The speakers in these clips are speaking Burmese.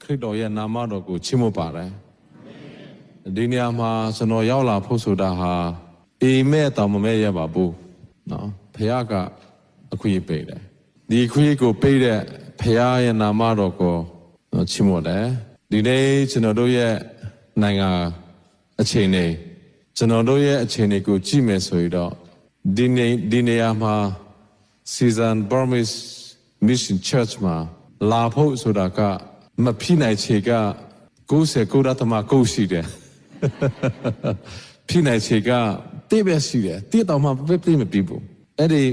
ခရစ်တော်ရဲ့နာမတော်ကိုချီးမွမ်းပါတယ်ဒီနေရာမှာကျွန်တော်ရောက်လာဖို့ဆိုတာဟာအိမ်မဲ့တောင်မမဲ့ရပါဘူးနော်ဖခင်ကအခွင့်အရေးပေးတယ်ဒီအခွင့်အရေးကိုပေးတဲ့ဖခင်ရဲ့နာမတော်ကိုချီးမွမ်းတယ်ဒီနေ့ကျွန်တော်တို့ရဲ့နိုင်ငံအခြေအနေကျွန်တော်တို့ရဲ့အခြေအနေကိုကြည့်မယ်ဆိုရင်တော့ဒီနေရာမှာ Season Burmese Mission Church မှာလာဖို့ဆိုတာကမဖြစ်နိုင်ချေက99.9ရှိတယ်ဖြစ်နိုင်ချေကတိပဲရှိတယ်တိတောင်မှပြည့်မပြီးဘူးအဲ့ဒီ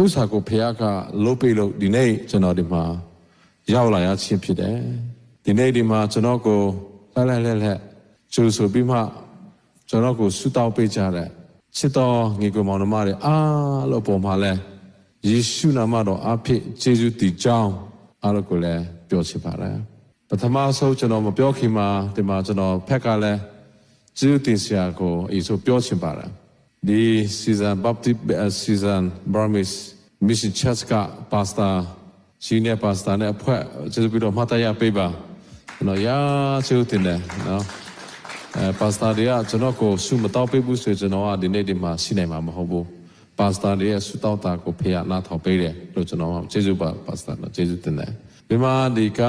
ဥစ္စာကိုဖခင်ကလုပ်ပေးလို့ဒီနေ့ကျွန်တော်ဒီမှာရောက်လာရခြင်းဖြစ်တယ်ဒီနေ့ဒီမှာကျွန်တော်ကိုလက်ကျိုးဆိုပြီးမှကျွန်တော်ကိုဆုတောင်းပေးကြတယ်ချစ်တော်ညီကိုမောင်နှမတွေအားလို့ပုံမှာလဲယေရှုနာမတော်အဖြစ်ယေရှုတည်ကြောင်းအားလို့ကိုလည်းပြောချင်ပါတယ်ပထမဆုံးကျွန်တော်မပြောခင်မှာဒီမှာကျွန်တော်ဖက်ကလည်းယေရှုတင်ဆရာကိုအေဆိုပြောချင်ပါတယ်ဒီ Season Burmese Mission Church ကပါစတာSenior Pastor နဲ့အဖွဲ့ကျေးဇူးပြုတော်မှတ်တရပေးပါကျွန်တော်ရာကျေးဇူးတင်တယ်နော်ပါစတာတွေကကျွန်တော်ကိုဆုမတောင်းပေးဘူးဆိုကျွန်တော်ကဒီနေ့ဒီမှာရှိနိုင်မှာမဟုတ်ဘူးပါစတာတွေရဲ့ဆုတောင်းတာကိုဖေရနားထောင်ပေးတယ်လို့ကျွန်တော်ကျေးဇူးပါစတာနော်ကျေးဇူးတင်တယ်ဒီမှာဒီက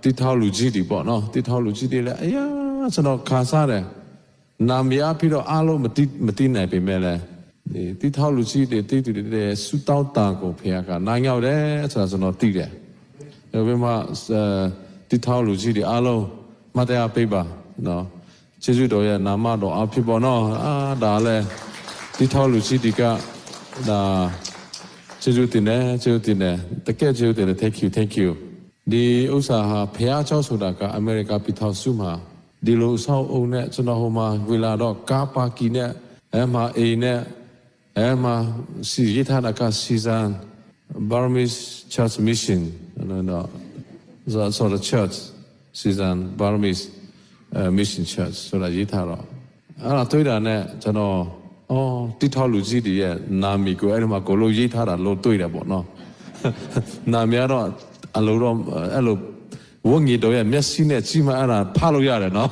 တိထောက်လူကြီးတွေပေါ့နော်တိထောက်လူကြီးတွေလည်းအရာကျွန်တော်ခါစားတယ်နာမည်အပြီးတော့အားလုံးမတိနိုင်ပေမဲ့လည်းဒီတိထောက်လူကြီးတွေတိတူတွေဆုတောင်းတာကိုဖေရကနိုင်ရောက်တယ်ဆိုတာကျွန်တော်သိတယ်ဒီမှာတိထောက်လူကြီးတွေအားလုံးမတရားပေးပါနော်ကျေးဇူးတော်ရဲ့နာမတော်အဖြစ်ပေါ်နော်ဒါလည်းတိထောက်လူကြီးတွေကဒါကျေးဇူးတင်တယ်တကယ်ကျေးဇူးတင်တယ် thank you ဒီဥစ္စာဟာဖះเจ้าဆိုတာကအမေရိကပြည်ထောင်စုမှာဒီလိုအဆောက်အုံနဲ့ကျွန်တော်ဟိုမှာဝေလာတော့ကားပါကီနဲ့အိမ်နဲ့စီရထားတာက Season Burmese Church Mission no so the church Season Burmese Mission Church ဆိုတာရေးထားတော့အဲ့ဒါတွေ့တာနဲ့ကျွန်တော်တိထောက်လူကြီးတွေရဲ့နာမည်ကိုအဲ့ဒီမှာကိုလို့ရေးထားတာလို့တွေ့တယ်ပေါ့နော်နာမည်ကတော့အလိုတော့အဲ့လိုဝငီတော်ရဲ့မျက်စိနဲ့ကြည့်မှအဲ့ဒါဖတ်လို့ရတယ်နော်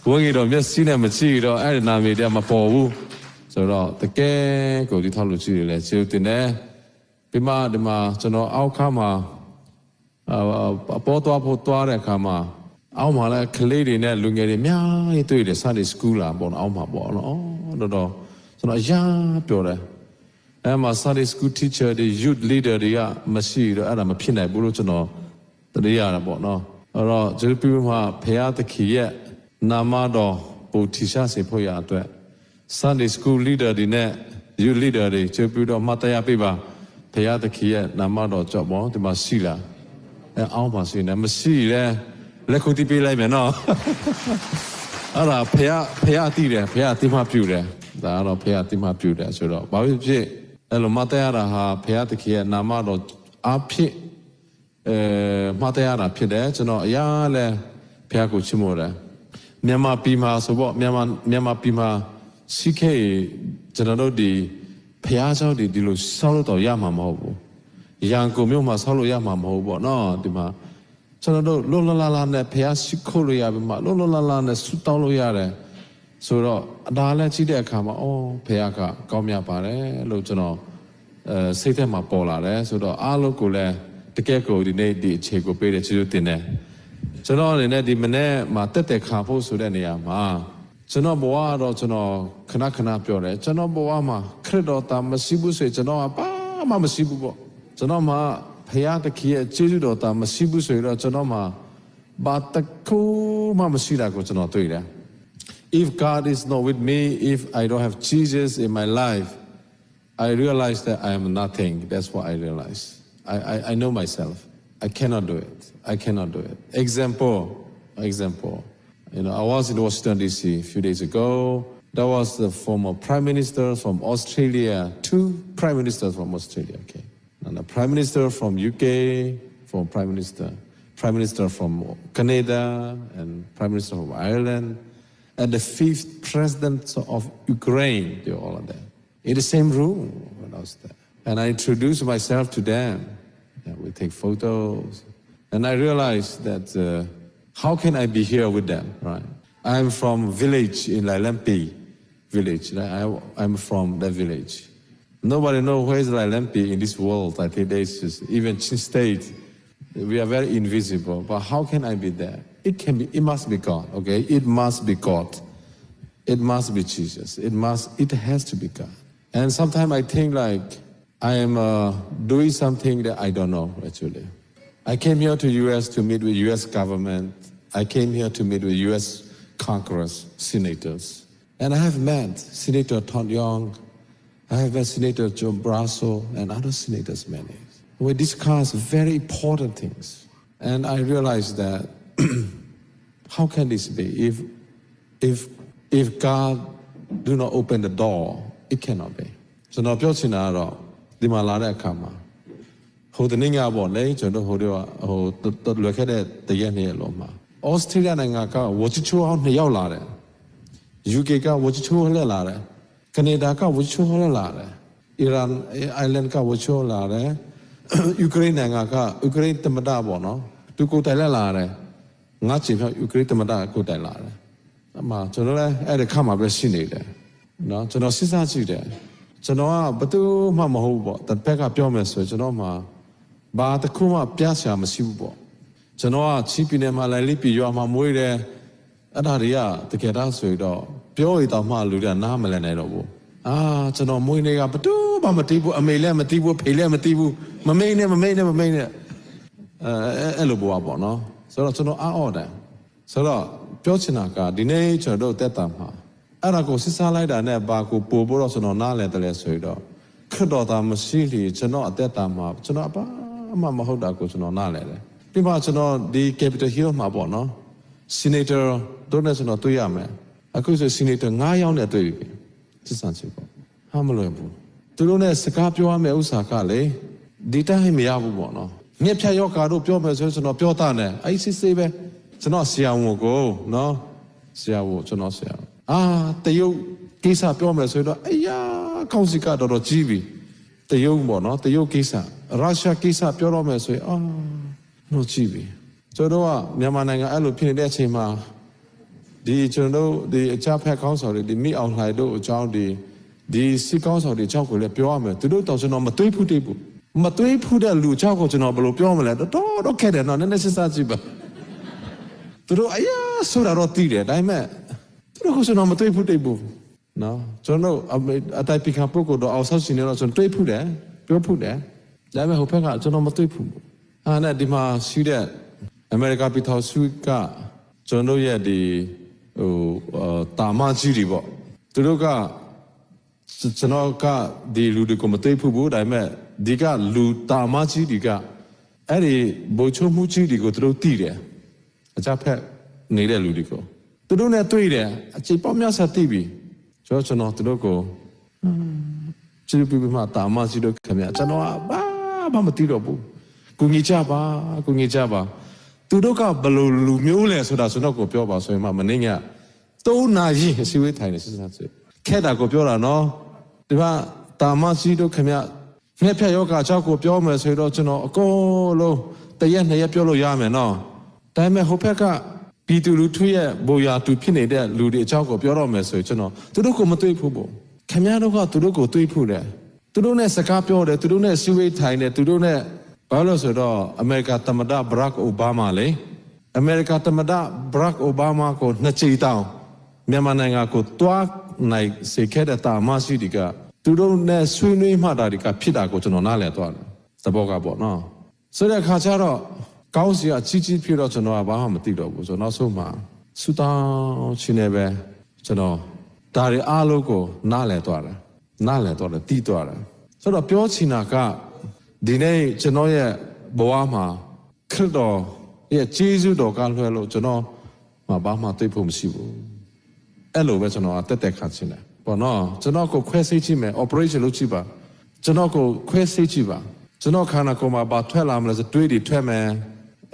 ဝငီတော်မျက်စိနဲ့မကြည့်တော့အဲ့ဒီနာမည်တည်းမပေါ်ဘူးဆိုတော့တကယ်ကိုတိထောက်လူကြီးတွေလည်းကျေးဇူးတင်တယ်ပြီးမှဒီမှာကျွန်တော်အောက်ခါမှာအပေါ်သွားတဲ့အခါမှာအောက်မှာလည်းကလေးတွေနဲ့လူငယ်တွေအများကြီးတွေ့တယ် Sunday School လာပေါ့အောက်မှာပေါ့နော်တော့ကျွန်တော်အရာပြောတယ်အဲ့မှာ Sunday School teacher တွေ youth leader တွေကမရှိတော့အဲ့ဒါမဖြစ်နိုင်ဘူးလို့ကျွန်တော်တတိယရပေါ့နော်အဲ့တော့ကျေးဇူးပြုမှဖခင်သခင်ရဲ့နာမတော်ပို့ထီရှားစေဖို့ရအတွက် Sunday School leader တွေနဲ့ youth leader တွေကျေးဇူးပြုတော့မှတရားပေးပါဖခင်သခင်ရဲ့နာမတော်ကြောင့်ပေါ့ဒီမှာရှိလားအဲ့အောက်မှာရှိနေမရှိလဲလက်ခုပ်တီးပေးလိုက်မယ်နော်အဲ့ဒါဖះတည်တယ်ဖះတိမပြုတယ်ဒါကတော့ဖះတိမပြုတယ်ဆိုတော့ဘာဖြစ်အဲ့လိုမတရားတာဟာဖះတခင်ရဲ့နာမတော်အဖြစ်မတရားတာဖြစ်တယ်ကျွန်တော်အရာလဲဖះကိုချစ်မို့တယ်မြန်မာပြည်မှာဆိုပေါ့မြန်မာပြည်မှာစီးခဲကျွန်တော်တို့ဒီဖះเจ้าဒီလိုဆောက်လို့တော့ရမှာမဟုတ်ဘူးရန်ကုန်မြို့မှာဆောက်လို့ရမှာမဟုတ်ပေါ့နော်ဒီမှာကျွန်တော်တို့လွတ်လပ်နဲ့ဖះရှိခိုးလို့ရပြီမှာလွတ်လပ်နဲ့ဆူတောင်းလို့ရတယ်ဆိုတော့အဒါလည်းကြည့်တဲ့အခါမှာဖះကကောင်းမြတ်ပါတယ်လို့ကျွန်တော်စိတ်ထဲမှာပေါ်လာတယ်ဆိုတော့အားလုံးကိုလည်းတကယ်ကိုဒီနေ့ဒီအခြေကိုပေးတဲ့ကျေးဇူးတင်တယ်ကျွန်တော်အနေနဲ့ဒီမနေ့မှာတက်ခါဖို့ဆိုတဲ့နေရာမှာကျွန်တော်ဘဝတော့ကျွန်တော်ခဏပြောတယ်ကျွန်တော်ဘဝမှာခရစ်တော်တာမရှိဘူးဆိုရင်ကျွန်တော်ဘာမှမရှိဘူးပေါ့ကျွန်တော်မှာဖခင်တခင်ရဲ့ကျေးဇူးတော်တာမရှိဘူးဆိုရင်တော့ကျွန်တော်မှာဘာတခုမှမရှိတာကိုကျွန်တော်တွေ့တယ် If God is not with me if I don't have Jesus in my life I realize that I am nothing that's what I realize I know myself I cannot do it example you know I was in Washington DC a few days ago that was the former prime minister from Australia 2 prime ministers from Australia okay and the Prime Minister from UK, Prime Minister from Canada, and Prime Minister from Ireland, and the 5th President of Ukraine, they were all there. In the same room when I was there. And I introduced myself to them. Yeah, we take photos. And I realized that how can I be here with them, right? I'm from village in Lailampi village. Right? I'm from that village. Nobody knows where is Lailampi in this world. I think there's just, even Chin State, we are very invisible. But how can I be there? It must be God, okay? It must be God. It must be Jesus. It has to be God. And sometimes I think like I am doing something that I don't know, actually. I came here to U.S. to meet with U.S. government. I came here to meet with U.S. Congress, senators. And I have met Senator Todd Young. I have met Senator John Brasso and other senators many. We discuss very important things. And I realized that how can this be? If God do not open the door, it cannot be. So now,ပြောချင်တာကတော့ဒီမှာလာတဲ့အခါမှာဟိုတနေ့ညပေါ့လေကျွန်တော်ဟိုတော့လွယ်ခဲ့တဲ့တရက်နေ့လောမှာဩစတြေးလျနိုင်ငံကဝချချိုးအောင်2ယောက်လာတယ် UK ကဝချချိုးလှည့်လာတယ်ကနေဒါကဝချချိုးလှည့်လာတယ်အီရန်အိုင်လန်ကဝချချိုးလာတယ်ယူကရိန်းနိုင်ငံကယူကရိန်းသမ္မတပေါ့နော်သူကိုယ်တိုင်လှည့်လာတယ်ငါ့ချီဖြောက်ယူကရိန်းသမ္မတကိုယ်တိုင်လာတယ်အမှကျွန်တော်လည်းအဲ့ဒီခါမှာပဲရှိနေတယ်နော်ကျွန်တော်စဉ်းစားကြည့်တယ်ကျွန်တော်ကဘယ်သူမှမဟုတ်ဘူးပေါ့တစ်ဖက်ကပြောမယ်ဆိုကျွန်တော်မှဘာတစ်ခုမှပြဆရာမရှိဘူးပေါ့ကျွန်တော်ကချီးပြည်နယ်မှာလည်းလိပြည်ရွာမှာမွေးတယ်အဲ့ဒါတွေကတကယ်တော့ဆိုတော့ပြောရတော့မှလူတွေကနားမလည်နိုင်တော့ဘူးကျွန်တော်မွေးနေကဘယ်သူမှမသိဘူးအမေလည်းမသိဘူးဖေလည်းမသိဘူးမမိန်နဲ့အဲ့လိုပေါ့နော်ဆိုတော့ကျွန်တော်အော်တယ်ဆိုတော့ပြောချင်တာကဒီနေ့ကျွန်တော်တို့တက်တာမှာအဲ့ဒါကိုစစ်စားလိုက်တာနဲ့ဘာကိုပို့ဖို့တော့ကျွန်တော်နားလည်တယ်လဲဆိုတော့ခရတော်သားမရှိလေကျွန်တော်အသက်တာမှာကျွန်တော်ဘာမှမဟုတ်တာကိုကျွန်တော်နားလည်တယ်ပြီးမှကျွန်တော်ဒီ Capitol Hill မှာပေါ့နော် Senator တို့နဲ့ကျွန်တော်တွေ့ရမယ်အခုဆို Senator 9ယောက်နဲ့တွေ့ပြီစစ်စံချစ်ပေါ့ဟာမလွယ်ဘူးသူတို့နဲ့စကားပြောရမယ့်ဥစ္စာကလေဒီတိုင်းမရဘူးပေါ့နော်မြက်ဖြတ်ယောဂါတို့ပြောမယ်ဆိုကျွန်တော်ပြောတာနဲ့အဲ့စစ်စစ်ပဲကျွန်တော်ဆရာဝန်ကိုနော်ဆရာဝန်ကျွန်တော်ဆရာတရုတ်ကိစ္စပြောမယ်ဆိုတော့အရာကောင်းစီကတော်ကြီးပြီတရုတ်ပေါ့နော်တရုတ်ကိစ္စရုရှားကိစ္စပြောတော့မယ်ဆိုရင်လို့ကြည့်ပြီကျွန်တော်ကမြန်မာနိုင်ငံအဲ့လိုဖြစ်နေတဲ့အချိန်မှာဒီကျွန်တော်ဒီအကြဖက်ကောင်းဆောင်တွေဒီမိအောင်လှိုင်တို့အကြောင်းဒီစစ်ကောင်းဆောင်တွေအကြောင်းကိုလည်းပြောရမယ်သူတို့တော့ကျွန်တော်မတွေးဖူးတဲ့လူအကြောင်းကိုကျွန်တော်ဘယ်လိုပြောမလဲတော့ခဲ့တယ်နော်နည်းနည်းစဉ်းစားကြည့်ပါသူတို့အရာဆိုတာတော့သိတယ်ဒါပေမဲ့သူတို့ကကျွန်တော်မတွေးဖူးဘူးနော်ကျွန်တော်အတိုင်ပိခါပုဂ္ဂိုလ်တော့အောက်ဆောက်ရှင်နေတော့ကျွန်တော်တွေးဖူးတယ်ပြောဖူးတယ်ဒါပေမဲ့ဟိုဘက်ကကျွန်တော်မတွေးဖူးဘူးနဲ့ဒီမှာရှိတဲ့အမေရိကပြည်ထောင်စုကကျွန်တော်ရဲ့ဒီတာမကြီးတွေပေါ့သူတို့ကကျွန်တော်ကဒီလူတွေကိုမသိဖူးဘူးဒါပေမဲ့ဒီကလူတာမကြီးတွေကအဲ့ဒီဘိုးချုံမှုကြီးတွေကိုသူတို့သိတယ်အကြဖက်နေတဲ့လူတွေကိုသူတို့နဲ့တွေ့တယ်အချိန်ပေါင်းများစွာသိပြီကျွန်တော်သူတို့ကိုချစ်ပြီးမှတာမကြီးတို့ခင်ဗျာကျွန်တော်ကဘာမှမသိတော့ဘူးကိုကြီးကြပါသူတို့ကဘယ်လိုလူမျိုးလဲဆိုတာကျွန်တော်ကိုပြောပါဆိုရင်မှမင်းက3 နာရီအစည်းအဝေးထိုင်နေစဉ်းစားကြည့်ခဲ့တာကိုပြောတာနော်ဒီမှာတာမကြီးတို့ခင်ဗျငှက်ဖြတ်ယောဂအကြောင်းကိုပြောမယ်ဆိုတော့ကျွန်တော်အကုန်လုံးတရက်2ရက်ပြောလို့ရမယ်နော်ဒါပေမဲ့ဟိုဘက်ကပြည်သူလူထုရဲ့ဘိုးရာသူဖြစ်နေတဲ့လူတွေအကြောင်းကိုပြောတော့မယ်ဆိုရင်ကျွန်တော်သူတို့ကိုမတွေးဘူးပေါ့ခင်ဗျားတို့ကသူတို့ကိုတွေးဖို့တယ်သူတို့နဲ့စကားပြောတယ်သူတို့နဲ့စည်းဝေးထိုင်တယ်သူတို့နဲ့ဘာလို့ဆိုတော့အမေရိကသမ္မတဘရက်အိုဘားမားလေအမေရိကသမ္မတဘရက်အိုဘားမားကို2 ချိန်တောင်မြန်မာနိုင်ငံကိုတွားနိုင်စေခဲ့တဲ့တာမရှိဒီကသူတို့နဲ့ဆွေးနွေးမှတာဒီကဖြစ်တာကိုကျွန်တော်နားလည်သွားတယ်သဘောကပေါ့နော်ဆိုတဲ့အခါကျတော့ကောင်းစီအချီဖြစ်တော့ကျွန်တော်ကဘာမှမသိတော့ဘူးဆိုတော့နောက်ဆုံးမှာစူတောင်းချင်းနေပဲကျွန်တော်ဒါတွေအားလုံးကိုနားလည်သွားတယ်တီးသွားတယ်ဆိုတော့ပြောချင်တာကဒီနေ့ကျွန်တော်ရဲ့ဘဝမှာခရစ်တော်ရဲ့ကျေးဇူးတော်ကလွှဲလို့ကျွန်တော်ဘာမှသိဖို့မရှိဘူးအဲ့လိုပဲကျွန်တော်တက်ခါချင်းတယ်ပေါ့နော်ကျွန်တော်ကိုခွဲစိတ်ကြည့်မယ် operation လုပ်ကြည့်ပါကျွန်တော်ကိုခွဲစိတ်ကြည့်ပါကျွန်တော်ခန္ဓာကိုယ်မှာဘာထွက်လာမလဲဆိုတွေးတွေထွက်မယ်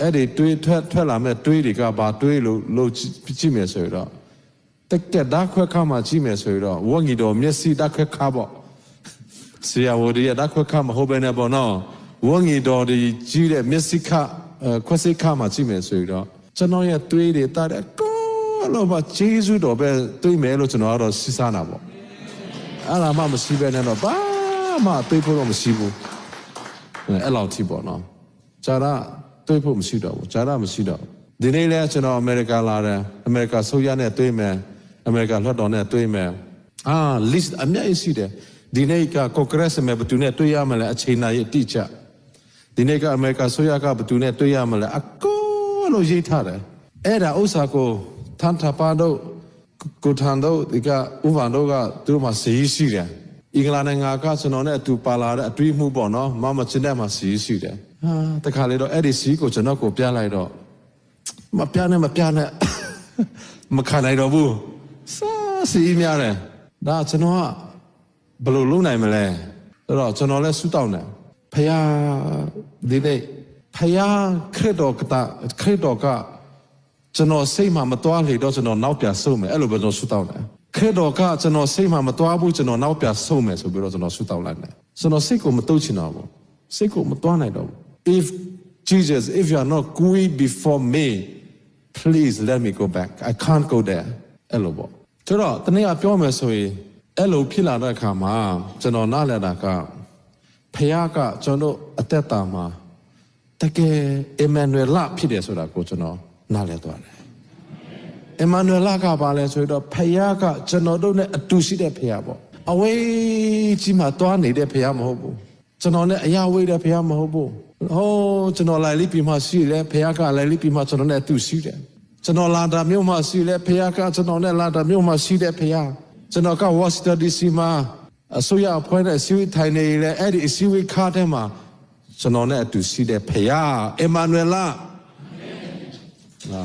အဲ့ဒီတွေးထွက်လာမဲ့တွေးတွေကဘာတွေးလို့ကြည့်မယ်ဆိုတော့တကယ်ဓာတ်ခွဲခါမှကြည့်မယ်ဆိုတော့ဝငီတော်မျက်စိဓာတ်ခွဲခါပေါ့ဆရာဝဒီဓာတ်ခွဲခါမဟုတ်ဘဲနဲ့ပေါ့နော်ဝငီတော်ဒီကြီးတဲ့မျက်စိခ ခွက်စိတ်ခါမှကြည့်မယ်ဆိုတော့ကျွန်တော်ရဲ့တွေးတွေတာတဲ့ကောလို့ပါဂျေဇုတော်ပဲတွေးမယ်လို့ကျွန်တော်ကတော့စဉ်းစားတာပေါ့အဲ့ဒါမှမရှိပဲနဲ့တော့ဘာမှတွေးဖို့တော့မရှိဘူးအဲ့လောက်ထိပေါ့နော်ဂျာရတွေးဖို့မရှိတော့ဘူးဂျာရမရှိတော့ဒီနေ့လဲကျွန်တော်အမေရိကန်လာတယ်အမေရိကန်ဆိုရနဲ့တွေးမယ်အမေရိကန်လွှတ်တော်နဲ့တွေးမယ်list အများကြီးရှိတယ်ဒီနေ့က Congress မှာဘယ်သူနဲ့တွေးရမလဲအချိန်နာရီတိကျဒီနေ့ကအမေရိကန်ဆိုရကဘယ်သူနဲ့တွေးရမလဲအကုန်လို့ရေးထားတယ်အဲ့ဒါဥစ္စာကိုထန်ထပါတို့ကိုထန်တို့ဒီကဥပန်တို့ကသူတို့မှစီးရှိတယ်အင်္ဂလန်နိုင်ငံကကျွန်တော်နဲ့အတူပါလာတဲ့အတွေ့အမှုပေါ့နော်မမချင်းတဲ့မှာစီးရှိတယ်တခါလေတော့အဲ့ဒီစီးကိုကျွန်တော်ကိုပြလိုက်တော့မပြနဲ့မခံနိုင်တော့ဘူးစီးများတယ်ဒါကျွန်တော်ကဘယ်လိုလုပ်နိုင်မလဲအဲ့တော့ကျွန်တော်လည်းဆူတောင်းတယ်ဖယားဒီနေ့ဖယားခရစ်တော်ကကျွန်တော်စိတ်မှမသွားလေတော့ကျွန်တော်နောက်ပြန်ဆုံးမယ်အဲ့လိုပဲကျွန်တော်ဆူတောင်းတယ်ခရစ်တော်ကကျွန်တော်စိတ်မှမသွားဘူးကျွန်တော်နောက်ပြန်ဆုံးမယ်ဆိုပြီးတော့ကျွန်တော်ဆူတောင်းလိုက်တယ်ကျွန်တော်စိတ်ကိုမတုတ်ချင်တော့ဘူးစိတ်ကိုမသွားနိုင်တော့ဘူး if Jesus if you are not going before me please let me go back I can't go there အဲ့လိုပေါ့ဆိုတော့တနေ့ကပြောမယ်ဆိုရင်အဲ့လိုဖြစ်လာတဲ့အခါမှာကျွန်တော်နားလည်တာကဖခင်ကကျွန်တော်အသက်တာမှာတကယ်အမန်နွေလဖြစ်တယ်ဆိုတာကိုကျွန်တော်နားလည်သွားတယ်အမန်နွေလကပါလဲဆိုတော့ဖခင်ကကျွန်တော်တို့နဲ့အတူရှိတဲ့ဖခင်ပေါ့အဝေးကြီးမှာတွားနေတဲ့ဖခင်မဟုတ်ဘူးကျွန်တော်နဲ့အရာဝေးတဲ့ဖခင်မဟုတ်ဘူးဟိုးကျွန်တော်လိုက်လိပြီးမှရှိတယ်ဖခင်ကလိုက်လိပြီးမှကျွန်တော်နဲ့အတူရှိတယ်ကျွန်တော်လာတာမြို့မှာရှိတယ်ဖခင်ကကျွန်တော်နဲ့လာတာမြို့မှာရှိတဲ့ဖခင်ကျွန်တော်က Washington DC မှာအစိုးရအဖွဲ့နဲ့စီဝေးထိုင်နေလေအဲ့ဒီစီဝေးခါတဲ့မှာကျွန်တော်နဲ့အတူရှိတဲ့ဖခင်အမန်နွေလာအာ